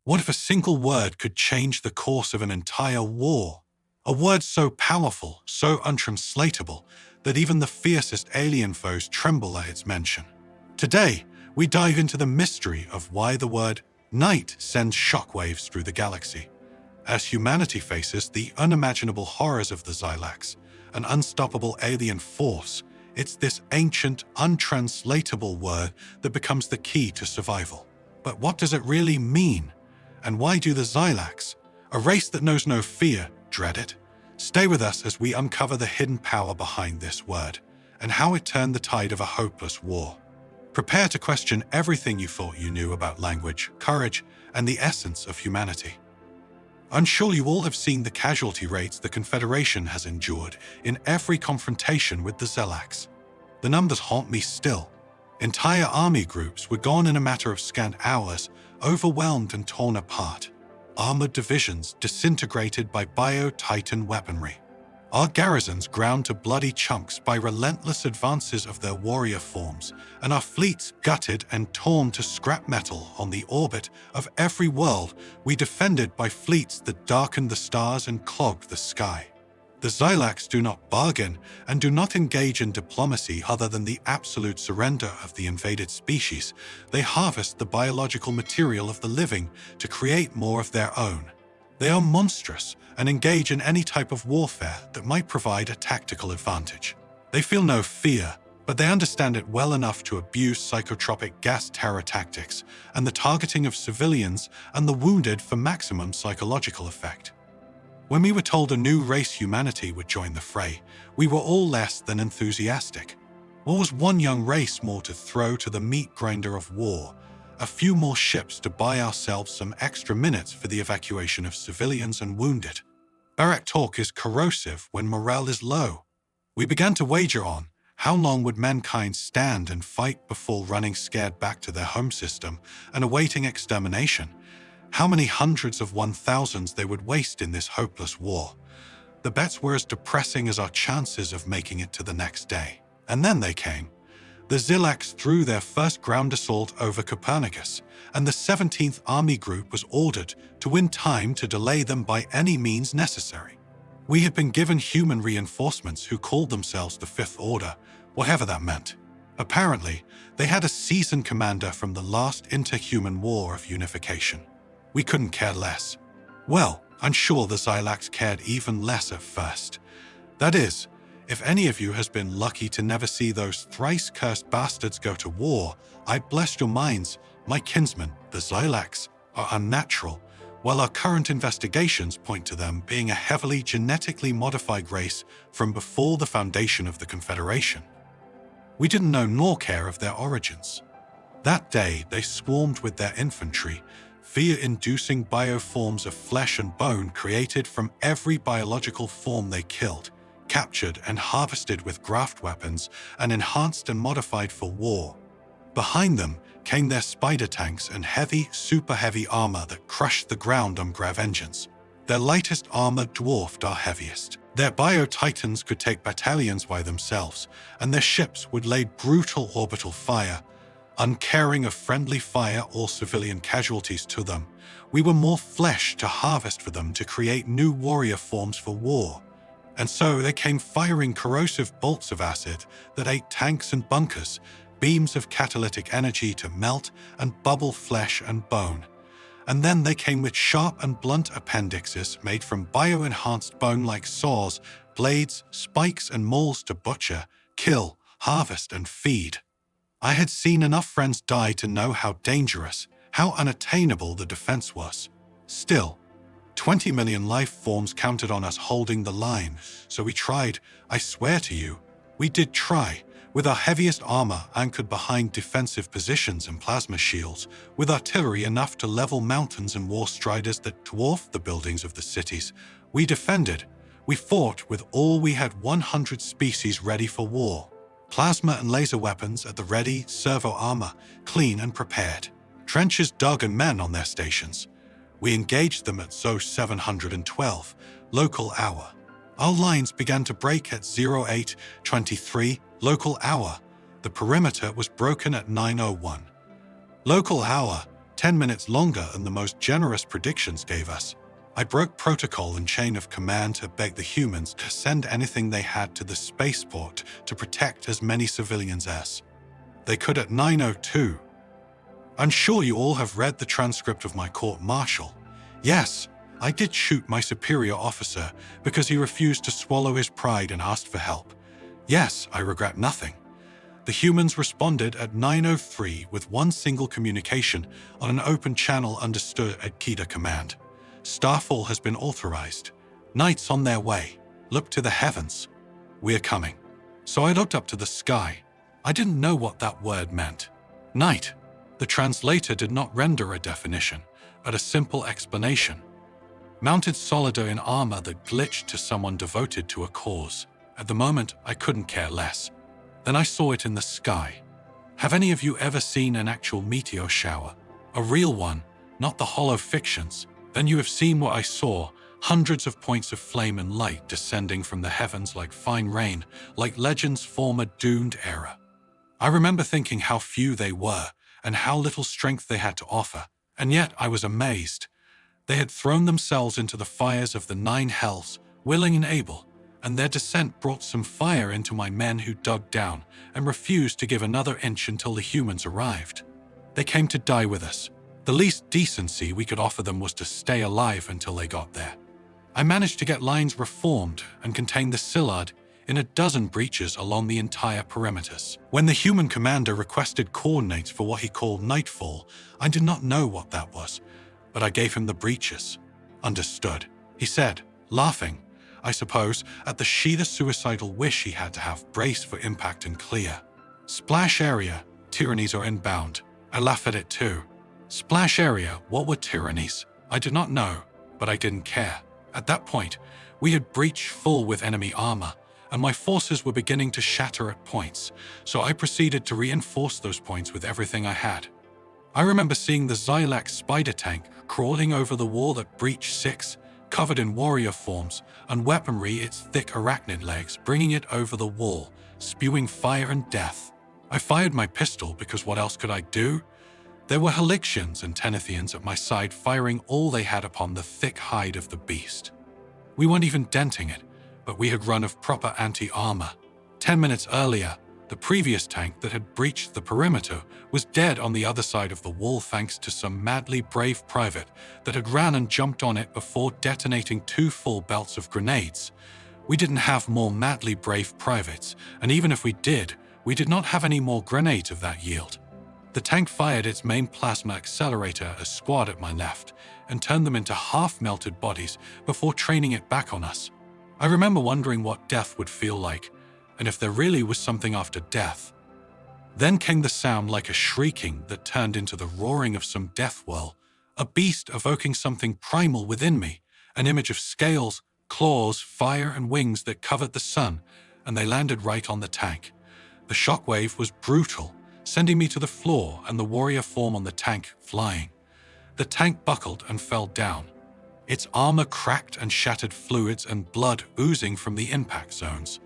What if a single word could change the course of an entire war? A word so powerful, so untranslatable, that even the fiercest alien foes tremble at its mention. Today, we dive into the mystery of why the word night sends shockwaves through the galaxy. As humanity faces the unimaginable horrors of the Zylax, an unstoppable alien force, it's this ancient, untranslatable word that becomes the key to survival. But what does it really mean? And why do the Zylax, a race that knows no fear, dread it? Stay with us as we uncover the hidden power behind this word and how it turned the tide of a hopeless war. Prepare to question everything you thought you knew about language, courage, and the essence of humanity. I'm sure you all have seen the casualty rates the Confederation has endured in every confrontation with the Zylax. The numbers haunt me still. Entire army groups were gone in a matter of scant hours, overwhelmed and torn apart. Armored divisions disintegrated by bio-titan weaponry. Our garrisons ground to bloody chunks by relentless advances of their warrior forms, and our fleets gutted and torn to scrap metal on the orbit of every world we defended by fleets that darkened the stars and clogged the sky. The Zylax do not bargain and do not engage in diplomacy other than the absolute surrender of the invaded species. They harvest the biological material of the living to create more of their own. They are monstrous and engage in any type of warfare that might provide a tactical advantage. They feel no fear, but they understand it well enough to abuse psychotropic gas terror tactics and the targeting of civilians and the wounded for maximum psychological effect. When we were told a new race, humanity, would join the fray, we were all less than enthusiastic. What was one young race more to throw to the meat grinder of war? A few more ships to buy ourselves some extra minutes for the evacuation of civilians and wounded. Barrack talk is corrosive when morale is low. We began to wager on how long would mankind stand and fight before running scared back to their home system and awaiting extermination. How many hundreds of 1,000s they would waste in this hopeless war. The bets were as depressing as our chances of making it to the next day. And then they came. The Zylax threw their first ground assault over Copernicus, and the 17th Army Group was ordered to win time to delay them by any means necessary. We had been given human reinforcements who called themselves the Fifth Order, whatever that meant. Apparently, they had a seasoned commander from the last interhuman war of unification. We couldn't care less. Well, I'm sure the Zylax cared even less at first. That is, if any of you has been lucky to never see those thrice-cursed bastards go to war, I bless your minds, my kinsmen, the Zylax, are unnatural, while our current investigations point to them being a heavily genetically modified race from before the foundation of the Confederation. We didn't know nor care of their origins. That day, they swarmed with their infantry, fear-inducing bioforms of flesh and bone created from every biological form they killed, captured and harvested with graft weapons and enhanced and modified for war. Behind them came their spider tanks and heavy, super-heavy armor that crushed the ground on grav engines. Their lightest armor dwarfed our heaviest. Their bio-titans could take battalions by themselves, and their ships would lay brutal orbital fire, uncaring of friendly fire or civilian casualties to them. We were more flesh to harvest for them to create new warrior forms for war. And so they came firing corrosive bolts of acid that ate tanks and bunkers, beams of catalytic energy to melt and bubble flesh and bone. And then they came with sharp and blunt appendixes made from bio-enhanced bone like saws, blades, spikes, and mauls to butcher, kill, harvest, and feed. I had seen enough friends die to know how dangerous, how unattainable the defense was. Still, 20 million life forms counted on us holding the line, so we tried. I swear to you, we did try, with our heaviest armor anchored behind defensive positions and plasma shields, with artillery enough to level mountains and war striders that dwarfed the buildings of the cities. We defended. We fought with all we had, 100 species ready for war. Plasma and laser weapons at the ready, servo armor, clean and prepared. Trenches dug and men on their stations. We engaged them at ZO 712, local hour. Our lines began to break at 0823, local hour. The perimeter was broken at 9:01. Local hour, 10 minutes longer than the most generous predictions gave us. I broke protocol and chain of command to beg the humans to send anything they had to the spaceport to protect as many civilians as they could at 9:02. I'm sure you all have read the transcript of my court-martial. Yes, I did shoot my superior officer because he refused to swallow his pride and asked for help. Yes, I regret nothing. The humans responded at 9:03 with one single communication on an open channel understood at Kida command. Starfall has been authorized. Night's on their way. Look to the heavens. We're coming. So I looked up to the sky. I didn't know what that word meant. Night. The translator did not render a definition, but a simple explanation. Mounted solider in armor that glitched to someone devoted to a cause. At the moment, I couldn't care less. Then I saw it in the sky. Have any of you ever seen an actual meteor shower? A real one, not the hollow fictions. Then you have seen what I saw, hundreds of points of flame and light descending from the heavens like fine rain, like legends form a doomed era. I remember thinking how few they were, and how little strength they had to offer, and yet I was amazed. They had thrown themselves into the fires of the 9 hells, willing and able, and their descent brought some fire into my men who dug down and refused to give another inch until the humans arrived. They came to die with us. The least decency we could offer them was to stay alive until they got there. I managed to get lines reformed and contain the Sillard in a dozen breaches along the entire perimeters. When the human commander requested coordinates for what he called nightfall, I did not know what that was, but I gave him the breaches. Understood. He said, laughing, I suppose, at the sheer suicidal wish he had to have braced for impact and clear. Splash area, tyrannies are inbound. I laugh at it too. Splash area, what were tyrannies? I did not know, but I didn't care. At that point, we had breached full with enemy armor, and my forces were beginning to shatter at points, so I proceeded to reinforce those points with everything I had. I remember seeing the Zylax spider tank crawling over the wall at Breach 6, covered in warrior forms and weaponry its thick arachnid legs, bringing it over the wall, spewing fire and death. I fired my pistol because what else could I do? There were Halixians and Tenethians at my side firing all they had upon the thick hide of the beast. We weren't even denting it, but we had run of proper anti-armor. 10 minutes earlier, the previous tank that had breached the perimeter was dead on the other side of the wall thanks to some madly brave private that had ran and jumped on it before detonating 2 full belts of grenades. We didn't have more madly brave privates, and even if we did not have any more grenades of that yield. The tank fired its main plasma accelerator a squad at my left and turned them into half-melted bodies before training it back on us. I remember wondering what death would feel like, and if there really was something after death. Then came the sound like a shrieking that turned into the roaring of some death whirl, a beast evoking something primal within me, an image of scales, claws, fire, and wings that covered the sun, and they landed right on the tank. The shockwave was brutal, sending me to the floor and the warrior form on the tank flying. The tank buckled and fell down. Its armor cracked and shattered, fluids and blood oozing from the impact zones.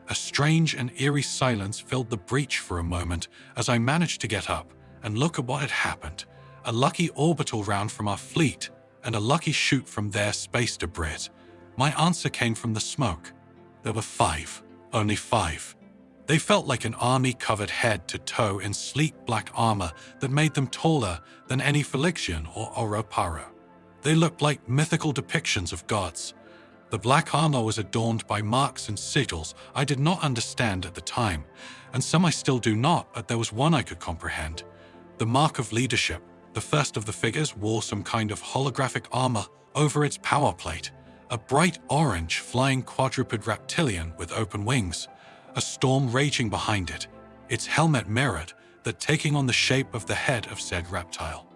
A strange and eerie silence filled the breach for a moment as I managed to get up and look at what had happened. A lucky orbital round from our fleet and a lucky shoot from their space debris. My answer came from the smoke. There were 5, only 5. They felt like an army covered head to toe in sleek black armor that made them taller than any Felixian or Oroparo. They looked like mythical depictions of gods. The black armor was adorned by marks and sigils I did not understand at the time, and some I still do not, but there was one I could comprehend. The mark of leadership. The first of the figures wore some kind of holographic armor over its power plate, a bright orange flying quadruped reptilian with open wings, a storm raging behind it, its helmet mirrored, that taking on the shape of the head of said reptile.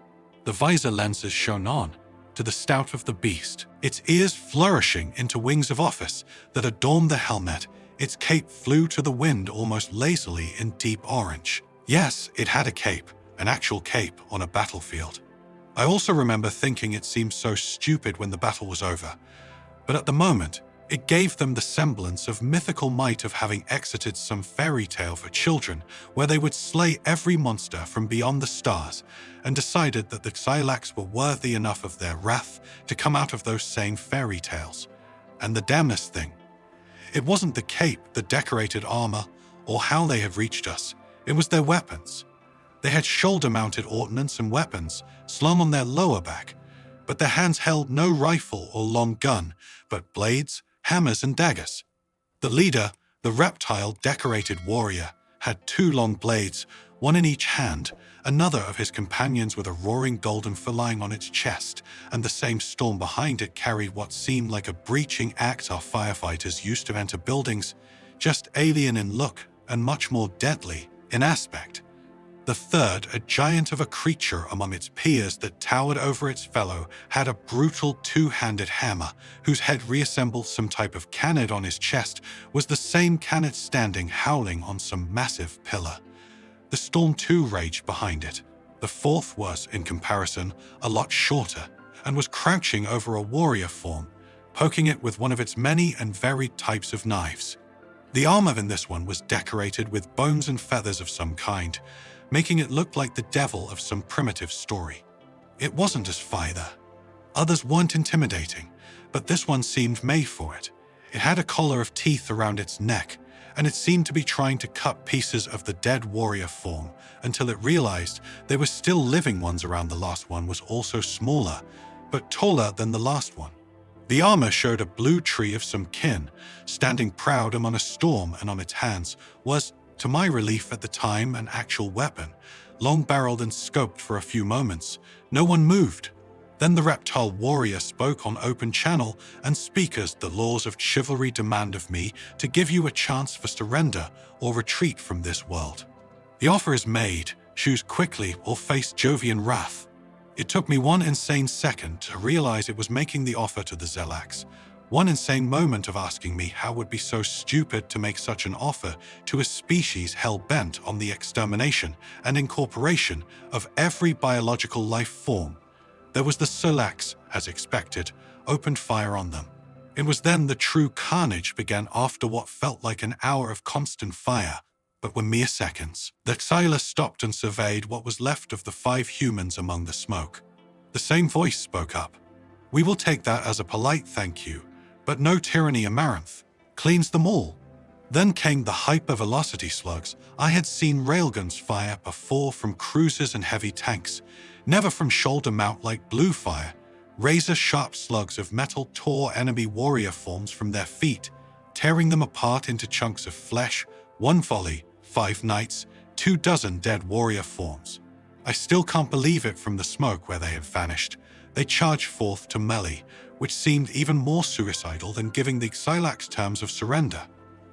The visor lenses shone on, to the stout of the beast, its ears flourishing into wings of office that adorned the helmet. Its cape flew to the wind almost lazily in deep orange. Yes, it had a cape, an actual cape on a battlefield. I also remember thinking it seemed so stupid when the battle was over, but at the moment, It gave them the semblance of mythical might of having exited some fairy tale for children, where they would slay every monster from beyond the stars, and decided that the Zylax were worthy enough of their wrath to come out of those same fairy tales. And the damnest thing, it wasn't the cape, the decorated armor, or how they had reached us. It was their weapons. They had shoulder-mounted ordnance and weapons slung on their lower back, but their hands held no rifle or long gun, but blades, hammers, and daggers. The leader, the reptile-decorated warrior, had 2 long blades, one in each hand. Another of his companions with a roaring golden feline on its chest, and the same storm behind it carried what seemed like a breaching axe our firefighters used to enter buildings, just alien in look and much more deadly in aspect. The third, a giant of a creature among its peers that towered over its fellow, had a brutal 2-handed hammer, whose head reassembled some type of canid on his chest, was the same canid standing howling on some massive pillar. The storm too raged behind it. The fourth was, in comparison, a lot shorter, and was crouching over a warrior form, poking it with one of its many and varied types of knives. The armor in this one was decorated with bones and feathers of some kind, making it look like the devil of some primitive story. It wasn't as either. Others weren't intimidating, but this one seemed made for it. It had a collar of teeth around its neck, and it seemed to be trying to cut pieces of the dead warrior form until it realized there were still living ones around. The last one was also smaller, but taller than the last one. The armor showed a blue tree of some kin, standing proud among a storm, and on its hands was, to my relief at the time, an actual weapon, long-barreled and scoped for a few moments. No one moved. Then the reptile warrior spoke on open channel and speakers. The laws of chivalry demand of me to give you a chance for surrender or retreat from this world. The offer is made, choose quickly or face Jovian wrath. It took me one insane second to realize it was making the offer to the Zylax. One insane moment of asking me how would be so stupid to make such an offer to a species hell-bent on the extermination and incorporation of every biological life form. There was the Zylax, as expected, opened fire on them. It was then the true carnage began after what felt like an hour of constant fire, but were mere seconds. The Zylax stopped and surveyed what was left of the 5 humans among the smoke. The same voice spoke up. "We will take that as a polite thank you, but no tyranny Amaranth. Cleans them all." Then came the hypervelocity slugs. I had seen railguns fire before from cruisers and heavy tanks, never from shoulder mount like blue fire. Razor-sharp slugs of metal tore enemy warrior forms from their feet, tearing them apart into chunks of flesh. One volley, 5 knights, 24 dead warrior forms. I still can't believe it from the smoke where they had vanished. They charged forth to melee, which seemed even more suicidal than giving the Zylax terms of surrender.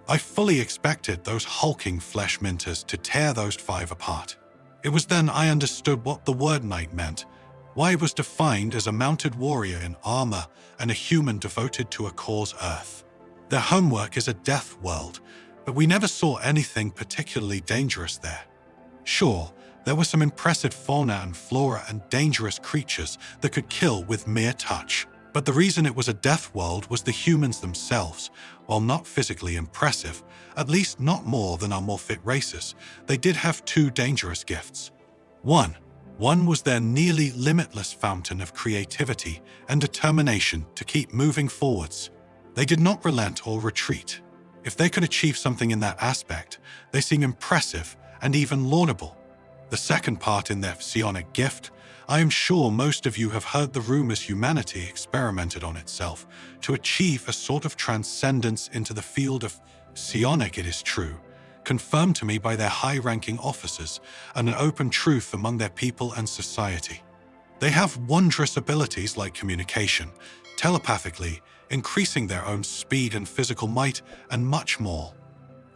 I fully expected those hulking flesh minters to tear those 5 apart. It was then I understood what the word knight meant, why it was defined as a mounted warrior in armor and a human devoted to a cause Earth. Their homework is a death world, but we never saw anything particularly dangerous there. Sure, there were some impressive fauna and flora and dangerous creatures that could kill with mere touch. But the reason it was a death world was the humans themselves. While not physically impressive, at least not more than our more fit races, they did have 2 dangerous gifts. One was their nearly limitless fountain of creativity and determination to keep moving forwards. They did not relent or retreat. If they could achieve something in that aspect, they seem impressive and even laudable. The second part in their psionic gift, I am sure most of you have heard the rumors humanity experimented on itself to achieve a sort of transcendence into the field of psionic, it is true, confirmed to me by their high-ranking officers and an open truth among their people and society. They have wondrous abilities like communication, telepathically, increasing their own speed and physical might, and much more.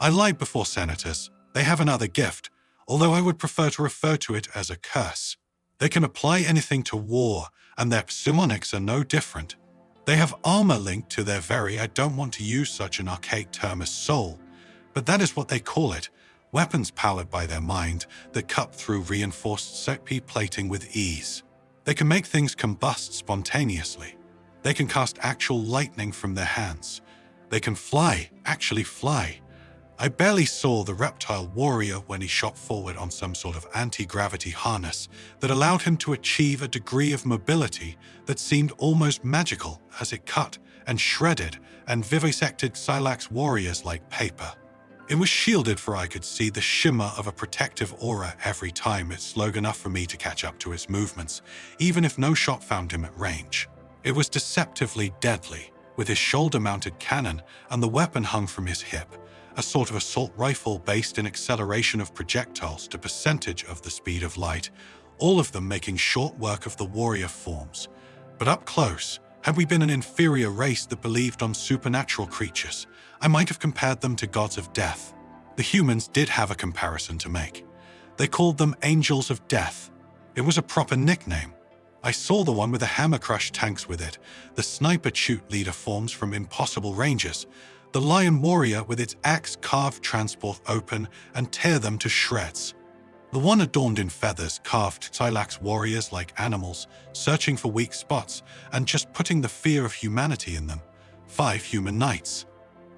I lied before, senators. They have another gift, although I would prefer to refer to it as a curse. They can apply anything to war, and their psionics are no different. They have armor linked to their I don't want to use such an archaic term as soul, but that is what they call it, weapons powered by their mind that cut through reinforced SciFi plating with ease. They can make things combust spontaneously. They can cast actual lightning from their hands. They can fly, actually fly. I barely saw the reptile warrior when he shot forward on some sort of anti-gravity harness that allowed him to achieve a degree of mobility that seemed almost magical as it cut and shredded and vivisected Zylax warriors like paper. It was shielded, for I could see the shimmer of a protective aura every time it slowed enough for me to catch up to its movements, even if no shot found him at range. It was deceptively deadly, with his shoulder-mounted cannon and the weapon hung from his hip, a sort of assault rifle based in acceleration of projectiles to percentage of the speed of light, all of them making short work of the warrior forms. But up close, had we been an inferior race that believed on supernatural creatures, I might have compared them to gods of death. The humans did have a comparison to make. They called them angels of death. It was a proper nickname. I saw the one with the hammer-crush tanks with it, the sniper-shoot leader forms from impossible ranges, the lion warrior with its axe carved transport open and tear them to shreds. The one adorned in feathers carved Zylax warriors like animals, searching for weak spots and just putting the fear of humanity in them. 5 human knights.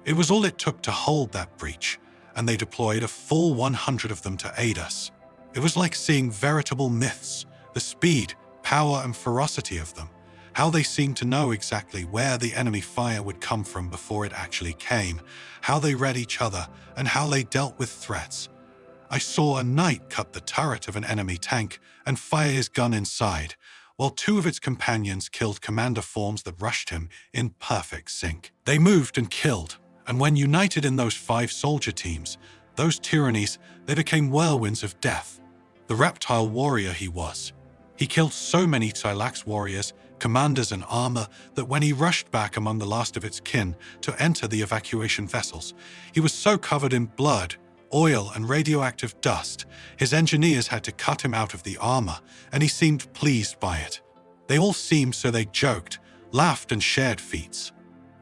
It was all it took to hold that breach, and they deployed a full 100 of them to aid us. It was like seeing veritable myths, the speed, power and ferocity of them, how they seemed to know exactly where the enemy fire would come from before it actually came, how they read each other, and how they dealt with threats. I saw a knight cut the turret of an enemy tank and fire his gun inside, while 2 of its companions killed commander forms that rushed him in perfect sync. They moved and killed, and when united in those 5 soldier teams, those tyrannies, they became whirlwinds of death. The reptile warrior he was. He killed so many Zylax warriors, commanders and armor, that when he rushed back among the last of its kin to enter the evacuation vessels, he was so covered in blood, oil and radioactive dust, his engineers had to cut him out of the armor, and he seemed pleased by it. They all seemed so they joked, laughed and shared feats.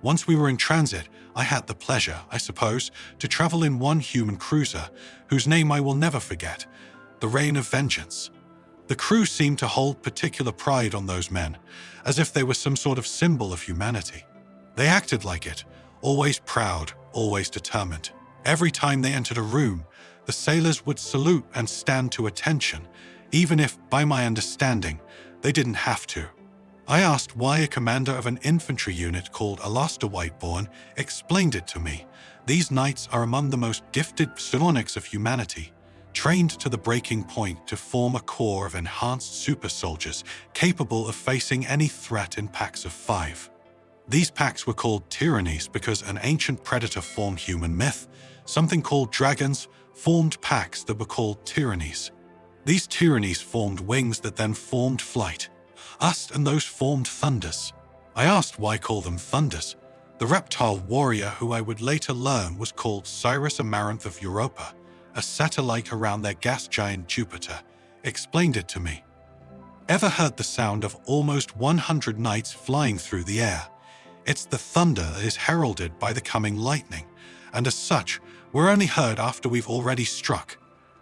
Once we were in transit, I had the pleasure, I suppose, to travel in one human cruiser, whose name I will never forget, the Rain of Vengeance. The crew seemed to hold particular pride on those men, as if they were some sort of symbol of humanity. They acted like it, always proud, always determined. Every time they entered a room, the sailors would salute and stand to attention, even if, by my understanding, they didn't have to. I asked why a commander of an infantry unit called Alastair Whiteborn explained it to me. These knights are among the most gifted psionics of humanity, trained to the breaking point to form a corps of enhanced super soldiers capable of facing any threat in packs of 5. These packs were called tyrannies because an ancient predator-formed human myth, something called dragons, formed packs that were called tyrannies. These tyrannies formed wings that then formed flight. Us and those formed thunders. I asked why call them thunders. The reptile warrior who I would later learn was called Cyrus Amaranth of Europa, a satellite around their gas giant Jupiter, explained it to me. Ever heard the sound of almost 100 knights flying through the air? It's the thunder that is heralded by the coming lightning, and as such, we're only heard after we've already struck.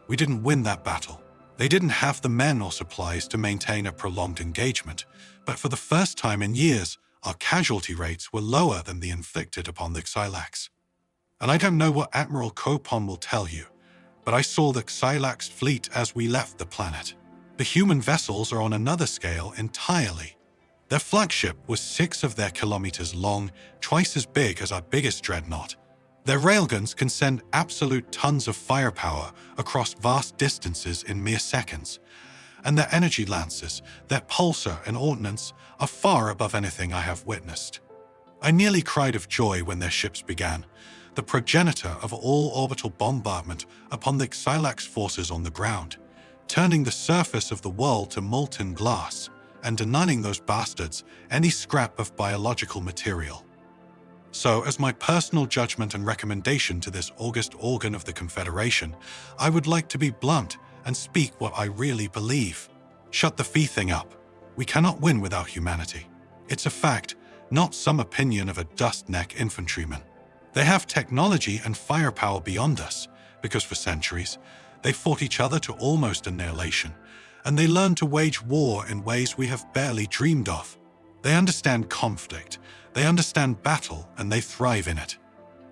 We didn't win that battle. They didn't have the men or supplies to maintain a prolonged engagement, but for the first time in years, our casualty rates were lower than the inflicted upon the Zylax. And I don't know what Admiral Copon will tell you, but I saw the Zylax fleet as we left the planet. The human vessels are on another scale entirely. Their flagship was 6 of their kilometers long, twice as big as our biggest dreadnought. Their railguns can send absolute tons of firepower across vast distances in mere seconds, and their energy lancers, their pulsar and ordnance are far above anything I have witnessed. I nearly cried of joy when their ships began, the progenitor of all orbital bombardment upon the Zylax forces on the ground, turning the surface of the world to molten glass and denying those bastards any scrap of biological material. So, as my personal judgment and recommendation to this august organ of the Confederation, I would like to be blunt and speak what I really believe. Shut the fee thing up. We cannot win without humanity. It's a fact, not some opinion of a dust-neck infantryman. They have technology and firepower beyond us, because for centuries, they fought each other to almost annihilation, and they learned to wage war in ways we have barely dreamed of. They understand conflict, they understand battle, and they thrive in it.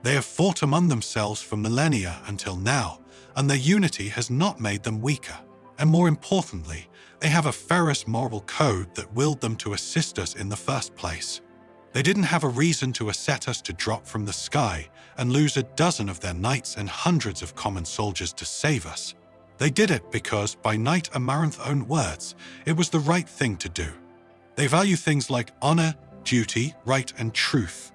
They have fought among themselves for millennia until now, and their unity has not made them weaker. And more importantly, they have a ferrous moral code that willed them to assist us in the first place. They didn't have a reason to set us to drop from the sky and lose a dozen of their knights and hundreds of common soldiers to save us. They did it because, by Knight Amaranth's own words, it was the right thing to do. They value things like honor, duty, right, and truth.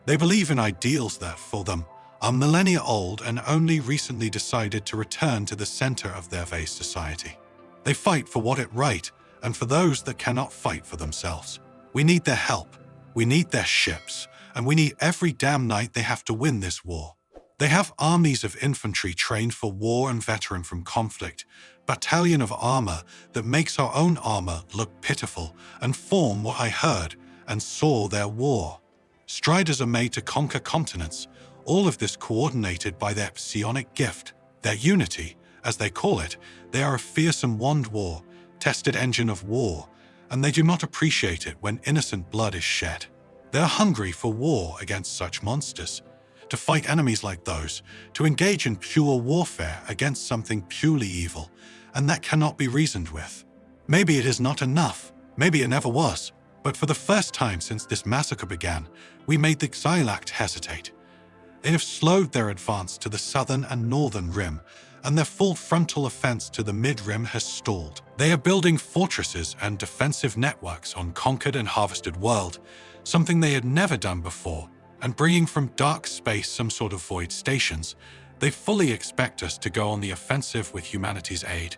They believe in ideals that, for them, are millennia old and only recently decided to return to the center of their vast society. They fight for what is right and for those that cannot fight for themselves. We need their help, we need their ships, and we need every damn night they have to win this war. They have armies of infantry trained for war and veteran from conflict, battalion of armor that makes our own armor look pitiful and form what I heard and saw their war. Striders are made to conquer continents, all of this coordinated by their psionic gift, their unity, as they call it. They are a fearsome wand war, tested engine of war, and they do not appreciate it when innocent blood is shed. They are hungry for war against such monsters, to fight enemies like those, to engage in pure warfare against something purely evil, and that cannot be reasoned with. Maybe it is not enough, maybe it never was, but for the first time since this massacre began, we made the Zylax hesitate. They have slowed their advance to the southern and northern rim, and their full frontal offense to the mid-rim has stalled. They are building fortresses and defensive networks on conquered and harvested world, something they had never done before, and bringing from dark space some sort of void stations. They fully expect us to go on the offensive with humanity's aid,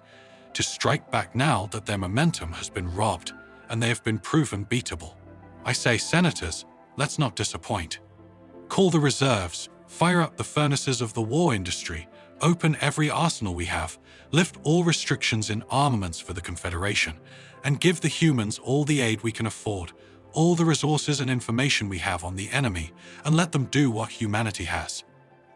to strike back now that their momentum has been robbed, and they have been proven beatable. I say, senators, let's not disappoint. Call the reserves, fire up the furnaces of the war industry, open every arsenal we have, lift all restrictions in armaments for the Confederation, and give the humans all the aid we can afford, all the resources and information we have on the enemy, and let them do what humanity has.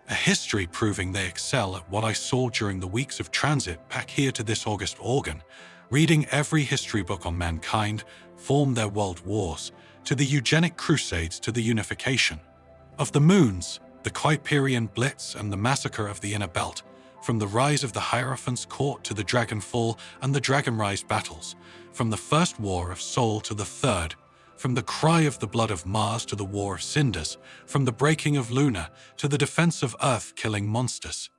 A history proving they excel at what I saw during the weeks of transit back here to this August organ, reading every history book on mankind, formed their world wars, to the eugenic crusades to the unification. Of the moons, the Kuiperian Blitz and the massacre of the Inner Belt, from the rise of the Hierophant's court to the Dragonfall and the Dragonrise battles, from the First War of Sol to the Third, from the cry of the blood of Mars to the War of Cinders, from the breaking of Luna to the defense of Earth killing monsters.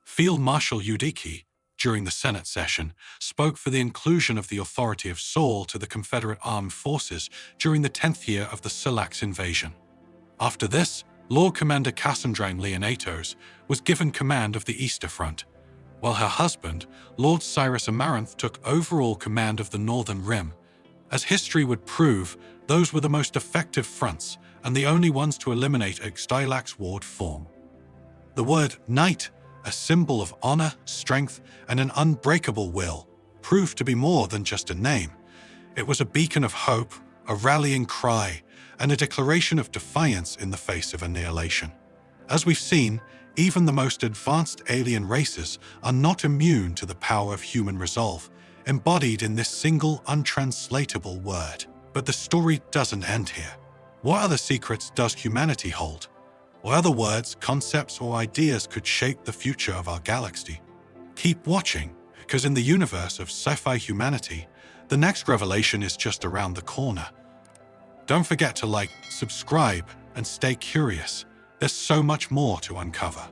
Field Marshal Yudici, during the Senate session, spoke for the inclusion of the authority of Sol to the Confederate Armed Forces during the 10th year of the Zylax invasion. After this, Lord Commander Cassandrane Leonatos was given command of the Easter Front, while her husband, Lord Cyrus Amaranth, took overall command of the Northern Rim. As history would prove, those were the most effective fronts and the only ones to eliminate a Zylax ward form. The word knight, a symbol of honor, strength, and an unbreakable will, proved to be more than just a name. It was a beacon of hope, a rallying cry, and a declaration of defiance in the face of annihilation. As we've seen, even the most advanced alien races are not immune to the power of human resolve, embodied in this single untranslatable word. But the story doesn't end here. What other secrets does humanity hold? What other words, concepts, or ideas could shape the future of our galaxy? Keep watching, because in the universe of sci-fi humanity, the next revelation is just around the corner. Don't forget to like, subscribe, and stay curious. There's so much more to uncover.